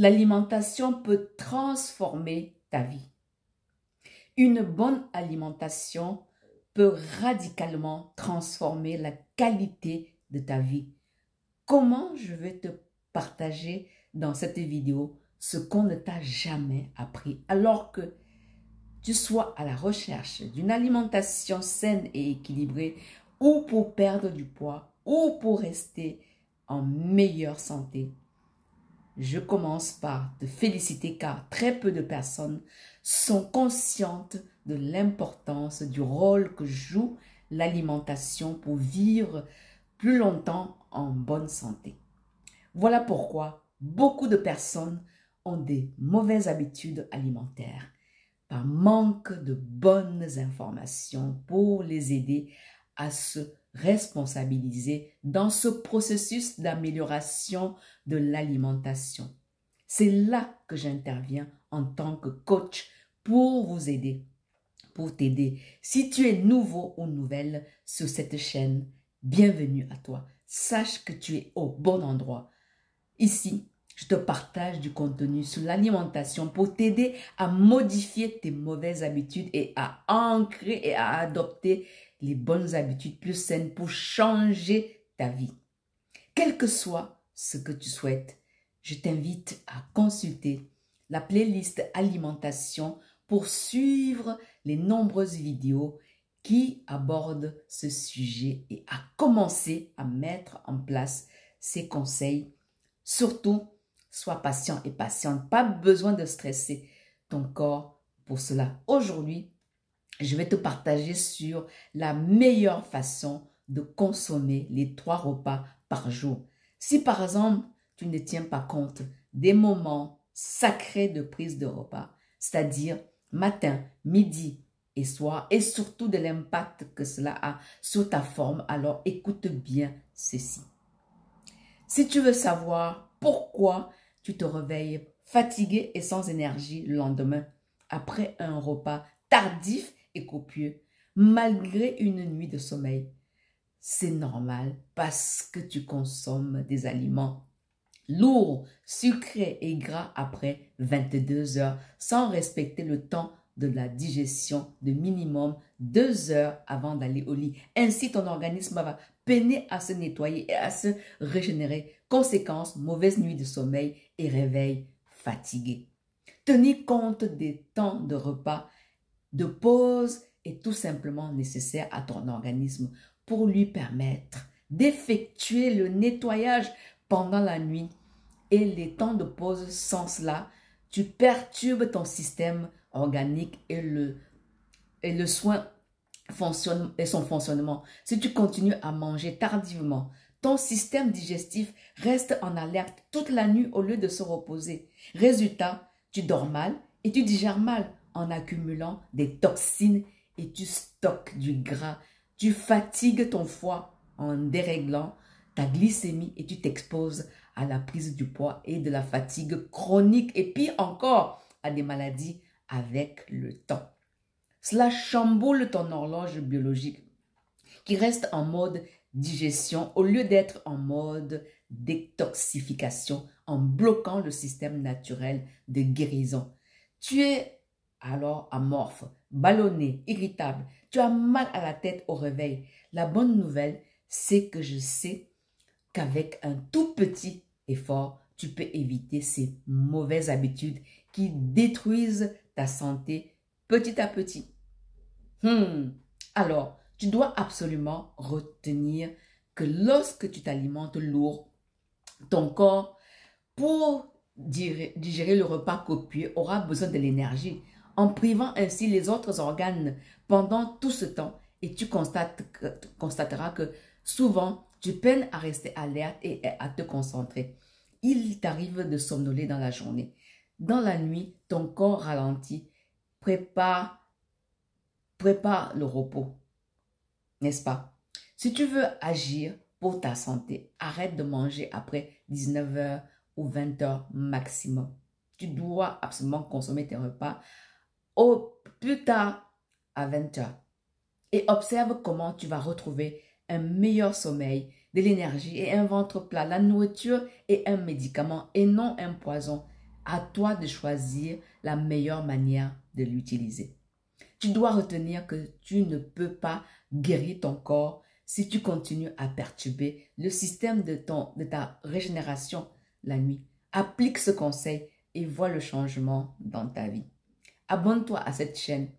L'alimentation peut transformer ta vie. Une bonne alimentation peut radicalement transformer la qualité de ta vie. Comment je vais te partager dans cette vidéo ce qu'on ne t'a jamais appris, alors que tu sois à la recherche d'une alimentation saine et équilibrée, ou pour perdre du poids, ou pour rester en meilleure santé. Je commence par te féliciter car très peu de personnes sont conscientes de l'importance du rôle que joue l'alimentation pour vivre plus longtemps en bonne santé. Voilà pourquoi beaucoup de personnes ont des mauvaises habitudes alimentaires par manque de bonnes informations pour les aider à se responsabiliser dans ce processus d'amélioration de l'alimentation. C'est là que j'interviens en tant que coach pour vous aider, pour t'aider. Si tu es nouveau ou nouvelle sur cette chaîne, bienvenue à toi. Sache que tu es au bon endroit. Ici, je te partage du contenu sur l'alimentation pour t'aider à modifier tes mauvaises habitudes et à ancrer et à adopter les bonnes habitudes plus saines pour changer ta vie. Quel que soit ce que tu souhaites, je t'invite à consulter la playlist alimentation pour suivre les nombreuses vidéos qui abordent ce sujet et à commencer à mettre en place ces conseils. Surtout, sois patient et patiente. Pas besoin de stresser ton corps pour cela. Aujourd'hui, je vais te partager sur la meilleure façon de consommer les 3 repas par jour. Si par exemple, tu ne tiens pas compte des moments sacrés de prise de repas, c'est-à-dire matin, midi et soir, et surtout de l'impact que cela a sur ta forme, alors écoute bien ceci. Si tu veux savoir pourquoi tu te réveilles fatigué et sans énergie le lendemain, après un repas tardif et copieux, malgré une nuit de sommeil, c'est normal parce que tu consommes des aliments lourds, sucrés et gras après 22 heures sans respecter le temps de la digestion de minimum 2 heures avant d'aller au lit. Ainsi, ton organisme va peiner à se nettoyer et à se régénérer. Conséquence, mauvaise nuit de sommeil et réveil fatigué. Tenir compte des temps de repas, de pause est tout simplement nécessaire à ton organisme pour lui permettre d'effectuer le nettoyage pendant la nuit. Et les temps de pause, sans cela, tu perturbes ton système organique et le soin fonctionne et son fonctionnement. Si tu continues à manger tardivement, ton système digestif reste en alerte toute la nuit au lieu de se reposer. Résultat, tu dors mal et tu digères mal en accumulant des toxines et tu stockes du gras. Tu fatigues ton foie en déréglant ta glycémie et tu t'exposes à la prise du poids et de la fatigue chronique et pire encore à des maladies avec le temps. Cela chamboule ton horloge biologique qui reste en mode digestion au lieu d'être en mode détoxification en bloquant le système naturel de guérison. Tu es alors amorphe, ballonné, irritable. Tu as mal à la tête au réveil. La bonne nouvelle, c'est que je sais qu'avec un tout petit effort, tu peux éviter ces mauvaises habitudes qui détruisent ta santé petit à petit. Alors, tu dois absolument retenir que lorsque tu t'alimentes lourd, ton corps, pour digérer le repas copieux, aura besoin de l'énergie, en privant ainsi les autres organes pendant tout ce temps. Et tu constateras que souvent, tu peines à rester alerte et à te concentrer. Il t'arrive de somnoler dans la journée. Dans la nuit, ton corps ralentit, prépare le repos, n'est-ce pas? Si tu veux agir pour ta santé, arrête de manger après 19 heures ou 20 heures maximum. Tu dois absolument consommer tes repas au plus tard à 20 heures. Et observe comment tu vas retrouver un meilleur sommeil, de l'énergie et un ventre plat. La nourriture est un médicament et non un poison. À toi de choisir la meilleure manière de l'utiliser. Tu dois retenir que tu ne peux pas guérir ton corps si tu continues à perturber le système de ta régénération la nuit. Applique ce conseil et vois le changement dans ta vie. Abonne-toi à cette chaîne.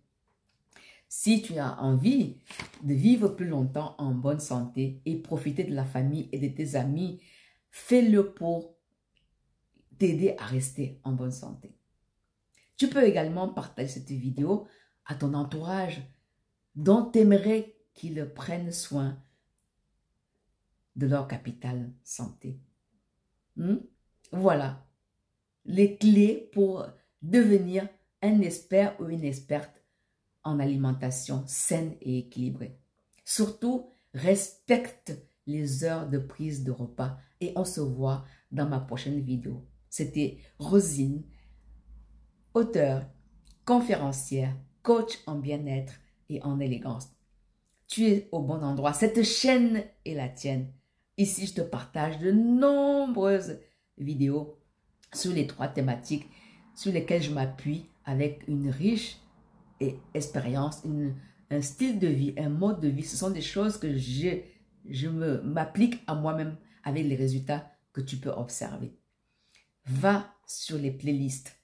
Si tu as envie de vivre plus longtemps en bonne santé et profiter de la famille et de tes amis, fais-le pour t'aider à rester en bonne santé. Tu peux également partager cette vidéo à ton entourage dont tu aimerais qu'ils prennent soin de leur capital santé. Voilà les clés pour devenir un expert ou une experte en alimentation saine et équilibrée. Surtout, respecte les heures de prise de repas et on se voit dans ma prochaine vidéo. C'était Rosine, auteure, conférencière, coach en bien-être et en élégance. Tu es au bon endroit. Cette chaîne est la tienne. Ici, je te partage de nombreuses vidéos sur les 3 thématiques sur lesquelles je m'appuie avec une riche expérience, un style de vie, un mode de vie. Ce sont des choses que je m'applique à moi-même avec les résultats que tu peux observer. Va sur les playlists.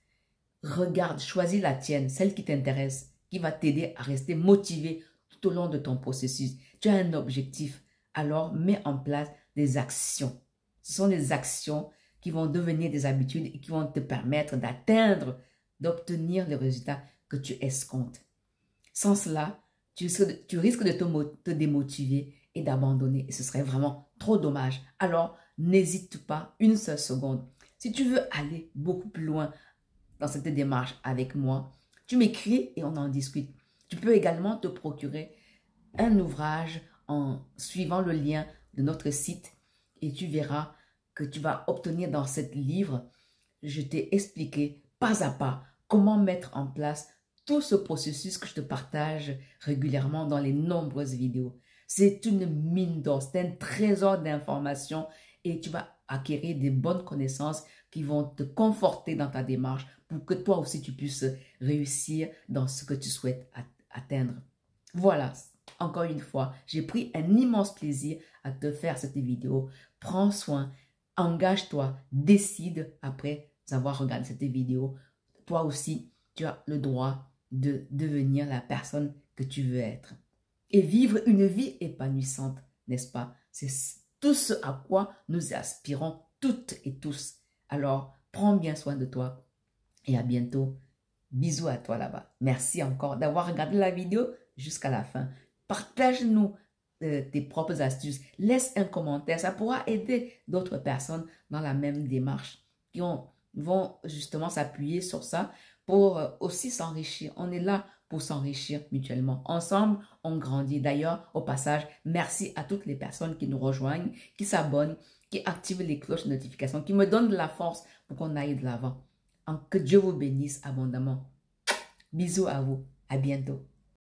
Regarde, choisis la tienne, celle qui t'intéresse, qui va t'aider à rester motivé tout au long de ton processus. Tu as un objectif, alors mets en place des actions. Ce sont des actions qui vont devenir des habitudes et qui vont te permettre d'atteindre, d'obtenir les résultats que tu escomptes. Sans cela, tu risques de te démotiver et d'abandonner et ce serait vraiment trop dommage. Alors, n'hésite pas une seule seconde. Si tu veux aller beaucoup plus loin dans cette démarche avec moi, tu m'écris et on en discute. Tu peux également te procurer un ouvrage en suivant le lien de notre site et tu verras que tu vas obtenir dans ce livre, je t'ai expliqué pas à pas comment mettre en place tout ce processus que je te partage régulièrement dans les nombreuses vidéos. C'est une mine d'or, c'est un trésor d'informations et tu vas acquérir des bonnes connaissances qui vont te conforter dans ta démarche pour que toi aussi tu puisses réussir dans ce que tu souhaites atteindre. Voilà, encore une fois, j'ai pris un immense plaisir à te faire cette vidéo. Prends soin, engage-toi, décide après avoir regardé cette vidéo. Toi aussi, tu as le droit de devenir la personne que tu veux être. Et vivre une vie épanouissante, n'est-ce pas? C'est tout ce à quoi nous aspirons toutes et tous. Alors, prends bien soin de toi et à bientôt. Bisous à toi là-bas. Merci encore d'avoir regardé la vidéo jusqu'à la fin. Partage-nous tes propres astuces. Laisse un commentaire. Ça pourra aider d'autres personnes dans la même démarche qui vont justement s'appuyer sur ça pour aussi s'enrichir. On est là pour s'enrichir mutuellement. Ensemble, on grandit. D'ailleurs, au passage, merci à toutes les personnes qui nous rejoignent, qui s'abonnent, qui activent les cloches de notification, qui me donnent de la force pour qu'on aille de l'avant. Que Dieu vous bénisse abondamment. Bisous à vous. À bientôt.